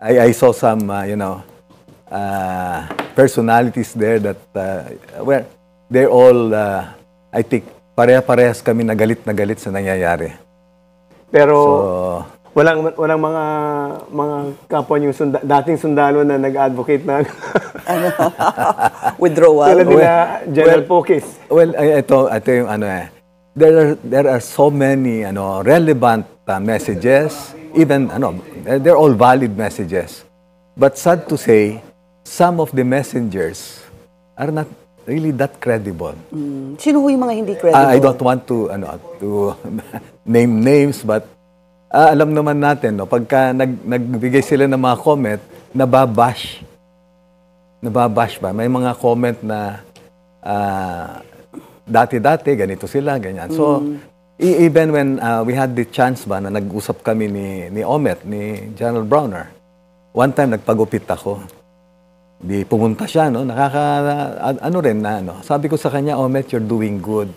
I saw some, personalities there that, well, they're all, I think, pareha-parehas kami na galit sa nangyayari. Pero So, walang mga kapwa yung dating sundalo na nag-advocate na Withdrawal. tulad nila General Pokis. well, ito yung there are so many relevant messages, even they're all valid messages. But sad to say, some of the messengers are not really that credible. Sino ho yung mga hindi credible? I don't want to name names, but alam naman natin, pagka nagbigay sila ng mga comment, nababash ba? May mga comment na dati-dati, ganito sila, ganyan. So, even when we had the chance ba na nag-usap kami ni Omet, ni General Browner, one time nagpagupit ako. Di pumunta siya, sabi ko sa kanya, Omet, you're doing good.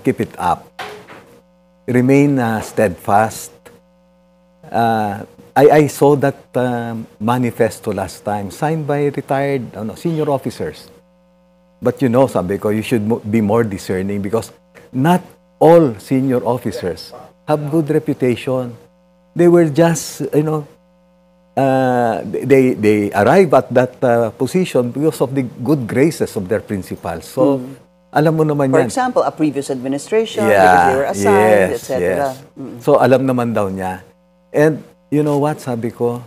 Keep it up. Remain steadfast. I saw that manifesto last time, signed by retired senior officers. But sabi ko, you should be more discerning because not all senior officers have good reputation. They were just, they arrive at that position because of the good graces of their principals. So, alam mo naman For yan. example, a previous administration, because they were assigned, etc. Yes. So, alam naman daw niya. And, you know what, sabi ko,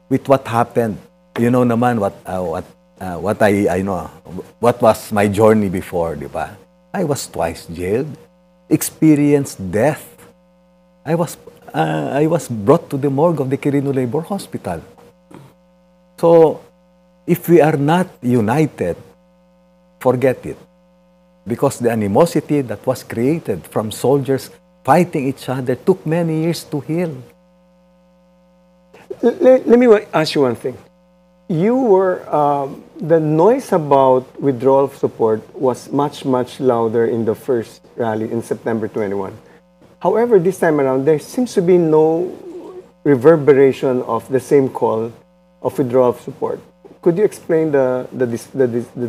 with what happened, you know naman what I know, what was my journey before, di ba? I was twice jailed, experienced death. I was brought to the morgue of the Quirino Labor Hospital. So, if we are not united, forget it. Because the animosity that was created from soldiers fighting each other took many years to heal. Let me ask you one thing. You were, the noise about withdrawal of support was much, much louder in the first rally in September 21. However, this time around, there seems to be no reverberation of the same call of withdrawal of support. Could you explain the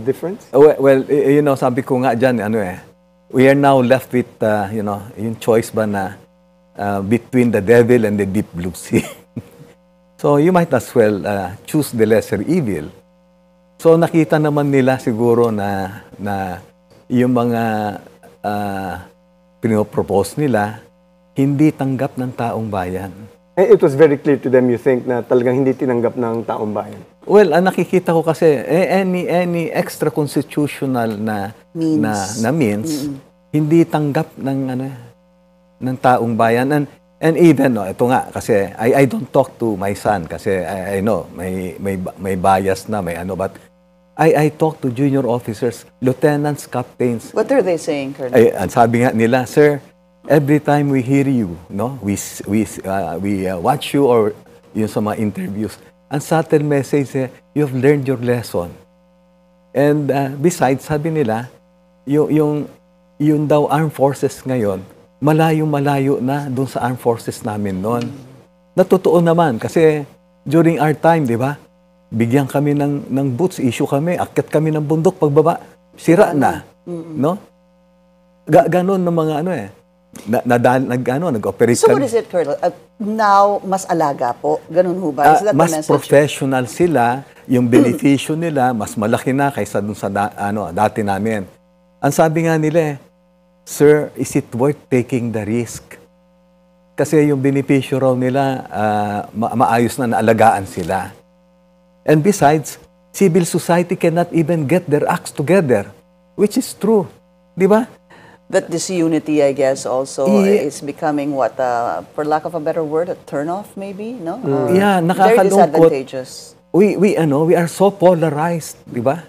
difference? Well, sabi ko nga dyan, we are now left with, yung choice ba na between the devil and the deep blue sea. So, you might as well choose the lesser evil. So, nakita naman nila siguro na yung mga pinopropose nila, hindi tanggap ng taong bayan. And it was very clear to them, you think, na talagang hindi tinanggap ng taong bayan. Well, nakikita ko kasi any extra constitutional na means hindi tanggap ng taong bayan and even ito nga kasi I don't talk to my son kasi I know may bias na but I talk to junior officers, lieutenants, captains. What are they saying, Colonel? Sabi nga nila, sir, every time we hear you, we watch you or yun sa mga interviews, ang subtle message, you've learned your lesson. And besides, sabi nila, yung daw armed forces ngayon, malayo-malayo na dun sa armed forces namin noon. Natotoo naman, kasi during our time, di ba, bigyan kami ng boots, issue kami, akyat kami ng bundok, pagbaba, sira na. No? Ganon ng mga nag-operate So what is it, Colonel? Now, mas alaga po? Ganun ho ba? Is that the mas message? professional sila, yung beneficyo nila, mas malaki na kaysa dun sa dati namin. Ang sabi nga nila, sir, is it worth taking the risk? Kasi yung beneficyo raw nila, maayos na naalagaan sila. And besides, civil society cannot even get their acts together, which is true. Di ba? That disunity, I guess, also is becoming what, for lack of a better word, a turn-off maybe, no? Or Yeah, very nakakalungkot. disadvantageous. We are so polarized, di ba?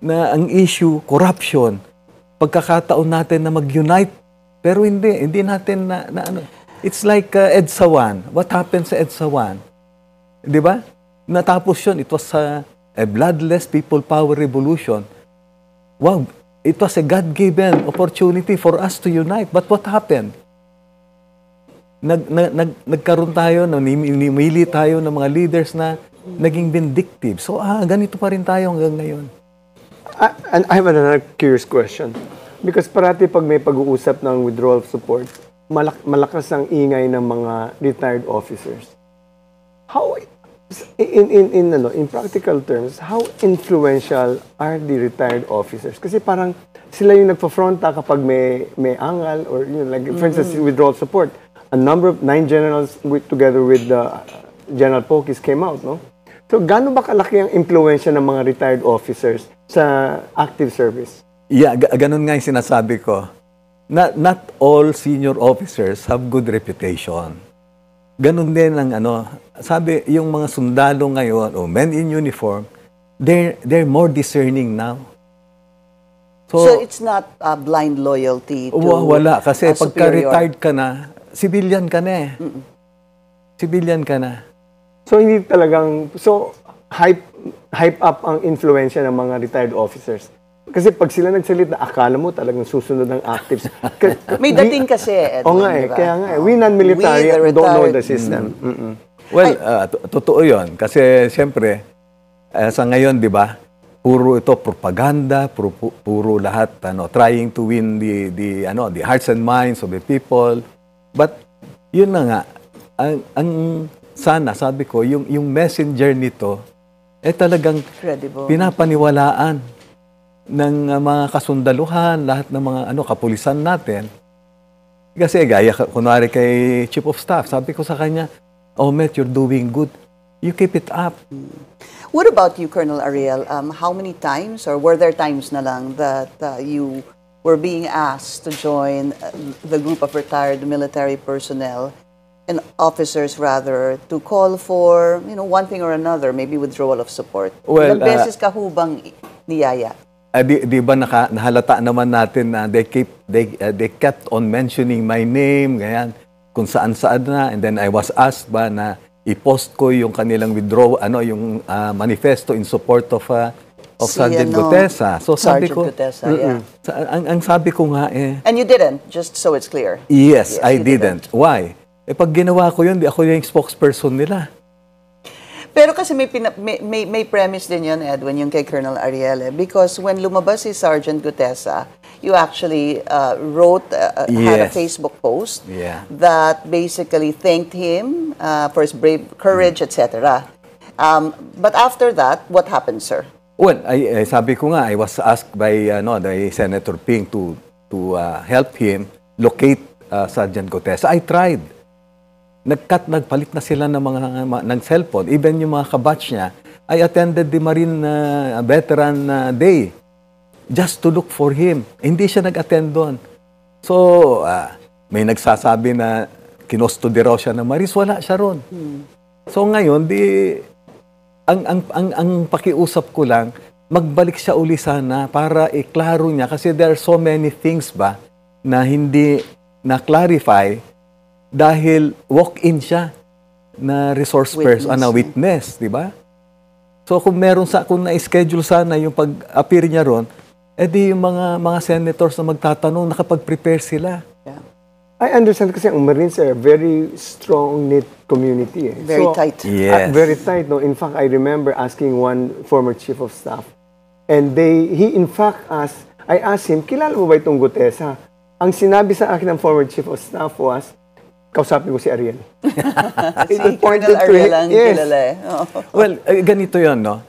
Na ang issue, corruption. Pagkakataon natin na mag-unite, pero hindi natin It's like EDSA 1. What happened sa EDSA 1? Di ba? Natapos yun, it was a bloodless people power revolution. Wow, it was a God-given opportunity for us to unite. But what happened? nagkaroon tayo, nimili tayo ng mga leaders na naging vindictive. So, ganito pa rin tayo hanggang ngayon. And I have another curious question. Because parati pag may pag-uusap ng withdrawal of support, malakas ang ingay ng mga retired officers. How, in practical terms, how influential are the retired officers? Kasi parang sila yung nagpa-fronta kapag may angal or like for instance withdrawal support. A number of 9 generals together with General Pokis came out, no? So gaano ba kalaki ang impluwensya ng mga retired officers sa active service? Yeah, ganun nga yung sinasabi ko. Not all senior officers have good reputation. Ganun din ang sabi, yung mga sundalo ngayon, o men in uniform, they're more discerning now. So it's not blind loyalty to wala, kasi pagka-retired superior. ka na, civilian ka na eh. Civilian ka na. So hindi talagang, hype up ang influensya ng mga retired officers. Kasi pag sila nagsalita, akala mo talagang susunod ng actives. May dating kasi, Edwin, Oo nga eh, diba? kaya nga eh. We non-military We, the don't know retired. the system. Well, totoo yun. Kasi siyempre, sa ngayon, di ba, puro ito propaganda, puro lahat trying to win the hearts and minds of the people. But yun na nga, ang sana sabi ko, yung messenger nito talagang Credible. pinapaniwalaan ng mga kasundaluhan, lahat ng mga kapulisan natin. Kasi gaya kunwari kay Chief of Staff, sabi ko sa kanya, "Oh, Met, you're doing good. You keep it up." What about you, Colonel Ariel? How many times, or were there times na lang that you were being asked to join the group of retired military personnel and officers, rather, to call for, one thing or another, maybe withdrawal of support? Well, Ilang beses ka hubang niyaya? Di ba nahalata naman natin na they kept on mentioning my name, ganyan, kung saan-saan na, and then I was asked ba na i-post ko yung kanilang withdrawal, yung manifesto in support of Sergeant Gutesa. So sabi Sergeant ko, Gutesa, yeah. ang sabi ko nga And you didn't, just so it's clear. yes, I you didn't. Why? Pag ginawa ko yun, di ako yung spokesperson nila. Pero kasi may premise din yun, Edwin, yung kay Colonel Ariel. Because when lumabas si Sergeant Gutesa, you actually had a Yes. Facebook post Yeah. that basically thanked him for his brave courage, etc. But after that, what happened, sir? Well, sabi ko nga, I was asked by the Senator Ping to help him locate Sergeant Gutesa. I tried. Nagpalit na sila ng cellphone. Even yung mga kabatch niya, I attended the Marine Veteran Day just to look for him. Hindi siya nag-attend doon. So, may nagsasabi na kinustody raw siya ng Marines. Wala siya ron. So, ngayon, ang pakiusap ko lang, magbalik siya uli sana para iklaro niya. Kasi there are so many things ba na hindi na-clarify dahil walk-in siya na resource person, na witness, di ba? So kung kung na-schedule sana yung pag-appear niya ron, edi yung mga senators na magtatanong, nakapag-prepare sila. Yeah. I understand kasi ang Marines are very strong knit community. Very tight. Yes. Very tight. No? In fact, I remember asking one former chief of staff, and he in fact I asked him, kilala mo ba itong Gutesa? Ang sinabi sa akin ng former chief of staff was, kausapin ko si Ariel. Si Colonel Ariel ang kilala eh. Well, ganito yon, no?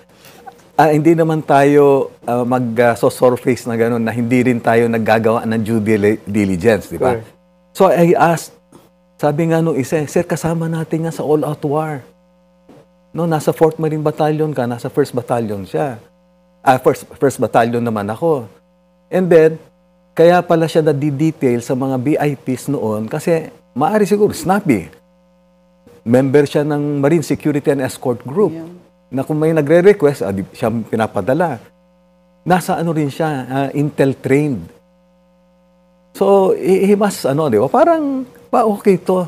Hindi naman tayo mag-surface na gano'n na hindi rin tayo naggagawa ng due diligence, di ba? Correct. So I asked, sabi nga nung isa, "Sir, kasama natin nga sa all-out war." No, nasa 4th Marine Battalion ka, nasa 1st Battalion siya. First Battalion naman ako. And then, kaya pala siya na-detail sa mga VIPs noon kasi maari siguro, snappy. Member siya ng Marine Security and Escort Group. Yeah. Na kung may nagre-request, siya pinapadala. Nasa rin siya, Intel trained. So, he must, di ba? Parang, okay to.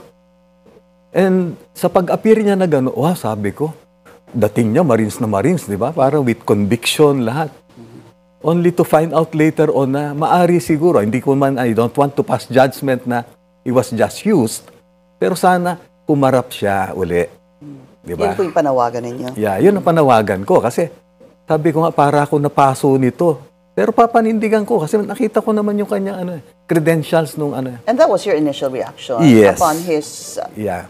And sa pag-appear niya na gano'n, sabi ko, dating niya, Marines na Marines, di ba? Parang with conviction lahat. Only to find out later on na maari siguro, I don't want to pass judgment na he was just used. Pero sana kumarap siya uli. Di ba? Yun po yung panawagan ninyo. Yeah, yun ang panawagan ko. Kasi sabi ko nga, para ako napaso nito. Pero papanindigan ko kasi nakita ko naman yung kanyang credentials nung ano. And that was your initial reaction Yes. upon his, Yeah.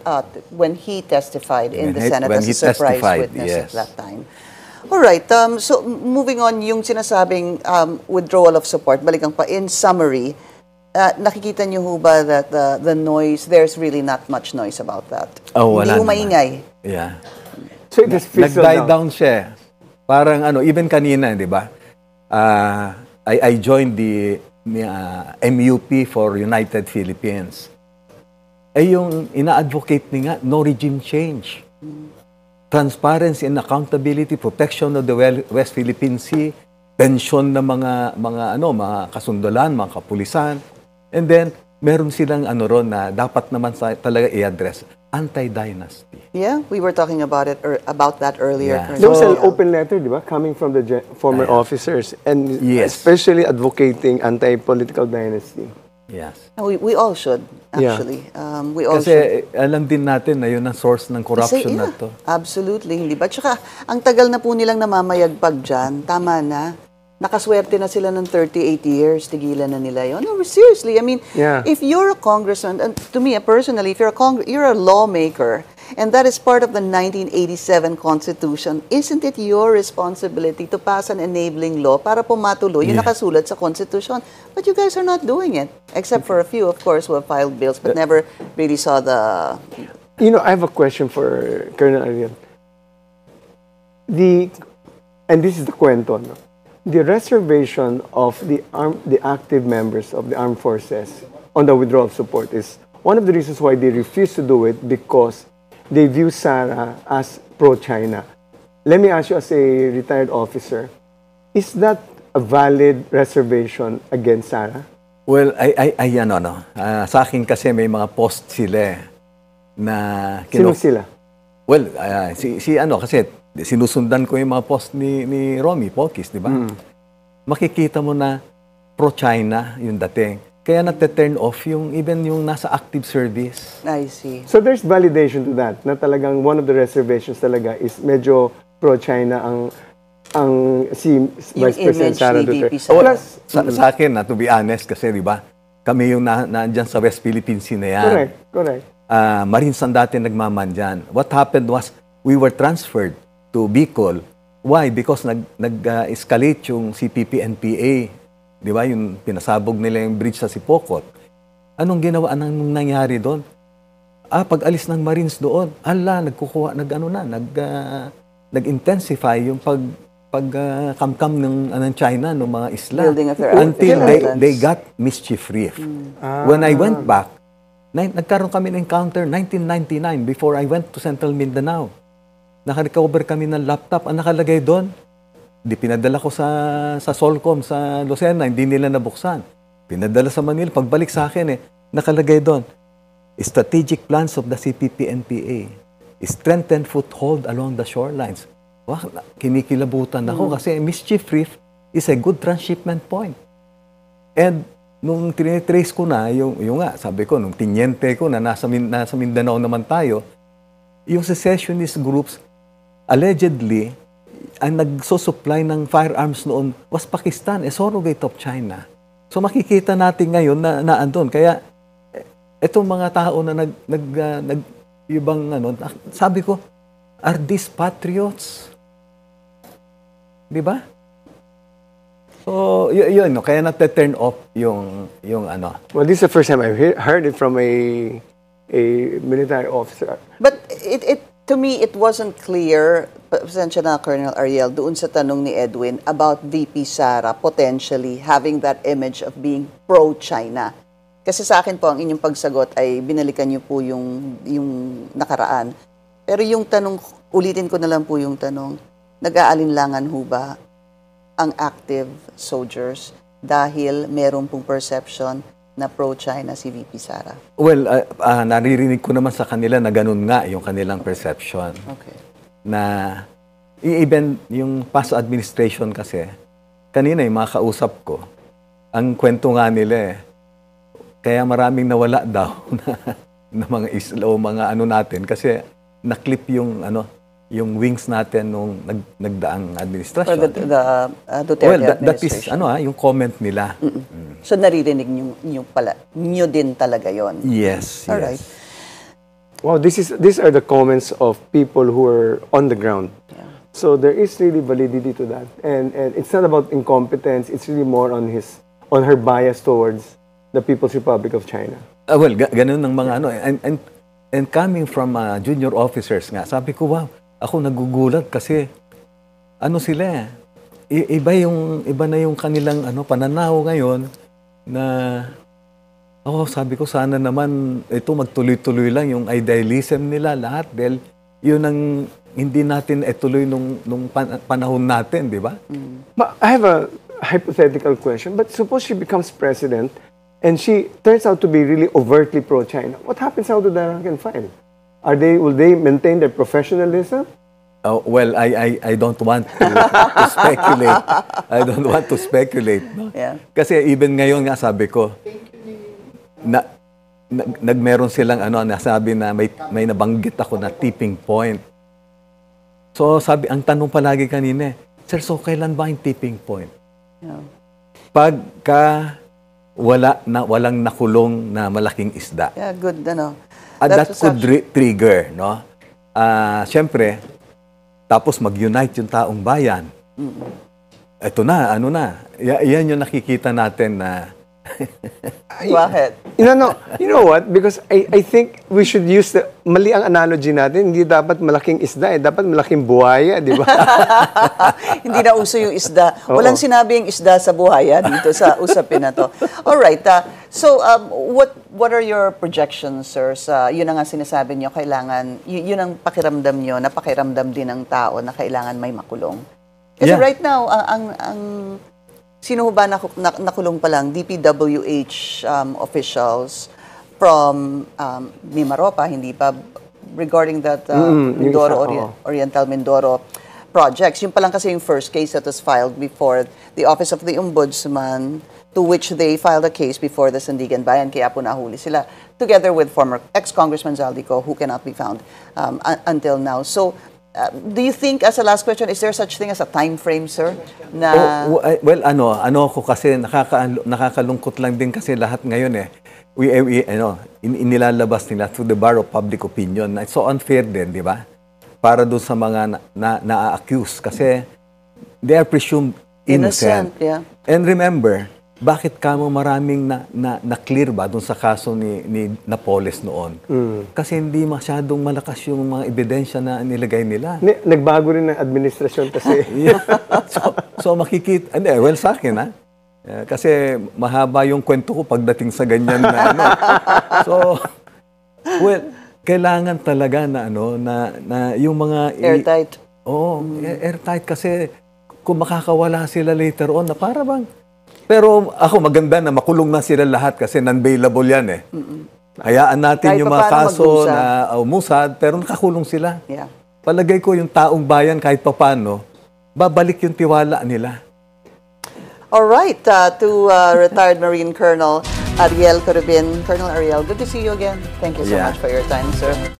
When he testified in the Senate When as he a surprise testified, witness yes. at that time. All right, so moving on, yung sinasabing withdrawal of support, balikan pa, in summary, nakikita niyo ho ba that the noise, there's really not much noise about that? Oh, Hindi wala ho naman. maingay. Yeah. So it just fizzled Nag-die out. down siya. Parang even kanina, di ba? I joined the MUP for United Philippines. Yung ina-advocate niya, no regime change. Transparency and accountability, protection of the West Philippine Sea, pension ng mga kasundalan, mga kapulisan. And then, meron silang ron na dapat naman talaga i-address, anti-dynasty. Yeah, we were talking about that earlier. Yeah. There was an Colonel. open letter, di ba, coming from the former officers and Yes. especially advocating anti-political dynasty. Yes. We all should, Yeah. actually. We all should. Kasi alam din natin na yun ang source ng corruption na to. Absolutely, hindi ba? Tsaka, ang tagal na po nilang namamayagpag dyan, tama na. Nakaswerte na sila ng 38 years, tigilan na nila yun. No, seriously, I mean, Yeah. if you're a congressman, and to me personally, if you're a lawmaker, and that is part of the 1987 Constitution, isn't it your responsibility to pass an enabling law para po matuloy yung nakasulat sa Constitution? But you guys are not doing it, except for a few, of course, who have filed bills, but never really saw the... You know, I have a question for Colonel Ariel. And this is the kwento, no? The reservation of the active members of the armed forces on the withdrawal of support is one of the reasons why they refuse to do it, because they view Sara as pro-China. Let me ask you, as a retired officer, is that a valid reservation against Sara? Well, sa akin kasi may mga post sila na Sino sila? Well, kasi sinusundan ko yung mga post ni Romy Pokis, di ba? Makikita mo na pro-China yung dating. Kaya nate-turn off even yung nasa active service. I see. So there's validation to that, na talagang one of the reservations talaga is medyo pro-China ang si Vice President image Sara ni VP Duterte. Sara. Plus, Sa akin, to be honest, kasi di ba, kami yung nandyan sa West Philippine Sea na yan. correct. Marines ang dati nagmaman dyan. What happened was, we were transferred to Bicol. Why? Because nag-escalate yung CPP-NPA. Di ba? Yung pinasabog nila yung bridge sa Sipocot. Anong ginawa? Anong nangyari doon? Pag-alis ng Marines doon, nag-intensify yung pagkamkam ng China, ng mga isla. Building of their Until islands. they got mischief reef. When I went back, nagkaroon kami ng encounter 1999 before I went to Central Mindanao. Naka-recover kami ng laptop. Ang nakalagay doon, pinadala ko sa Solcom, sa Lucena, hindi nila nabuksan. Pinadala sa Manila. Pagbalik sa akin, nakalagay doon, strategic plans of the CPP-NPA. Strengthen foothold along the shorelines. Kinikilabutan ako kasi mischief reef is a good transshipment point. And nung tinitrace ko na, yung sabi ko, nung tinyente ko na nasa Mindanao naman tayo, yung secessionist groups, allegedly, ang nagsusupply ng firearms noon was Pakistan, a surrogate of China. So makikita natin ngayon na andun. Kaya, itong mga tao na sabi ko, are these patriots? Di ba? So, yun, kaya nate-turn off yung Well, this is the first time I've heard it from a military officer. But to me, it wasn't clear, pasensya na Colonel Ariel, doon sa tanong ni Edwin about VP Sara potentially having that image of being pro-China. Kasi sa akin po, ang inyong pagsagot ay binalikan niyo po yung nakaraan. Pero yung tanong, ulitin ko na lang po yung tanong, nag-aalinlangan ho ba ang active soldiers dahil meron pong perception na pro-China si VP Sara? Well, naririnig ko naman sa kanila na ganun nga yung kanilang perception. Okay. Na even yung past administration kasi, kanina yung mga kausap ko, ang kwento nga nila kaya maraming nawala daw ng mga isla o mga ano natin kasi na-clip yung yung wings natin nung nagdaang For administrasyon. the Duterte Well, that is administration. yung comment nila. So naririnig nyo din talaga yon. Yes, All yes. right. Wow, these are the comments of people who are on the ground. So there is really validity to that, and it's not about incompetence. It's really more on her bias towards the People's Republic of China. Well, ganun ng mga and coming from junior officers nga, sabi ko, wow, ako nagugulat kasi sila iba na yung kanilang pananaw ngayon na sabi ko sana naman ito magtuloy-tuloy lang yung idealism nila lahat dahil yun ang hindi natin tuloy nung panahon natin, di ba? But I have a hypothetical question. But suppose she becomes president and she turns out to be really overtly pro-China. What happens now to the rank and file? Will they maintain their professionalism? Well, I don't want to speculate. I don't want to speculate. No? Yeah. Kasi even ngayon nga sabi ko, nagmeron silang nasabi na may nabanggit ako na tipping point. So ang tanong palagi kanina, sir, so kailan ba yung tipping point? Yeah. Pagka walang nakulong na malaking isda. Yeah, good, That could trigger, no? Siyempre, tapos mag-unite yung taong bayan. Ito na, yan yung nakikita natin na Bakit? You know what? Because I think we should use mali ang analogy natin. Hindi dapat malaking isda, dapat malaking buhaya, di ba? Hindi na uso yung isda. Walang sinabing isda sa buhaya dito sa usapin na to. All right. So, what are your projections, sir? Yun ang nga sinasabi nyo, kailangan, yun ang pakiramdam nyo, na pakiramdam din ng tao na kailangan may makulong. Kasi right now, sino ba nakulong pa lang? DPWH officials from Mimaropa, hindi pa, regarding that Oriental Mindoro projects. Yung pa lang kasi yung first case that was filed before the Office of the Ombudsman, to which they filed a case before the Sandigan Bayan, kaya po nahuli sila, together with former ex-Congressman Zaldico, who cannot be found until now. So, do you think, as a last question, is there such thing as a time frame, sir? Well, ako kasi nakakalungkot lang din kasi lahat ngayon inilalabas nila through the bar of public opinion. It's so unfair din, di ba? Para doon sa mga na-accuse kasi they are presumed innocent. Yeah. And remember, bakit kamo maraming na-clear ba doon sa kaso ni Napoles noon? Kasi hindi masyadong malakas yung mga ebidensya na nilagay nila. Nagbago rin ng administrasyon kasi. So makikita, well sa akin kasi mahaba yung kwento ko pagdating sa ganyan na So, well, kailangan talaga na yung mga Airtight. airtight kasi kung makakawala sila later on na para bang. Pero ako maganda na makulong na sila lahat kasi non-bailable yan Hayaan natin Kahit yung mga kaso magmusad. na umusad pero nakakulong sila. Yeah. Palagay ko yung taong bayan kahit papano, babalik yung tiwala nila. All right. To retired Marine Colonel Ariel Corubin. Colonel Ariel, good to see you again. Thank you so much for your time, sir.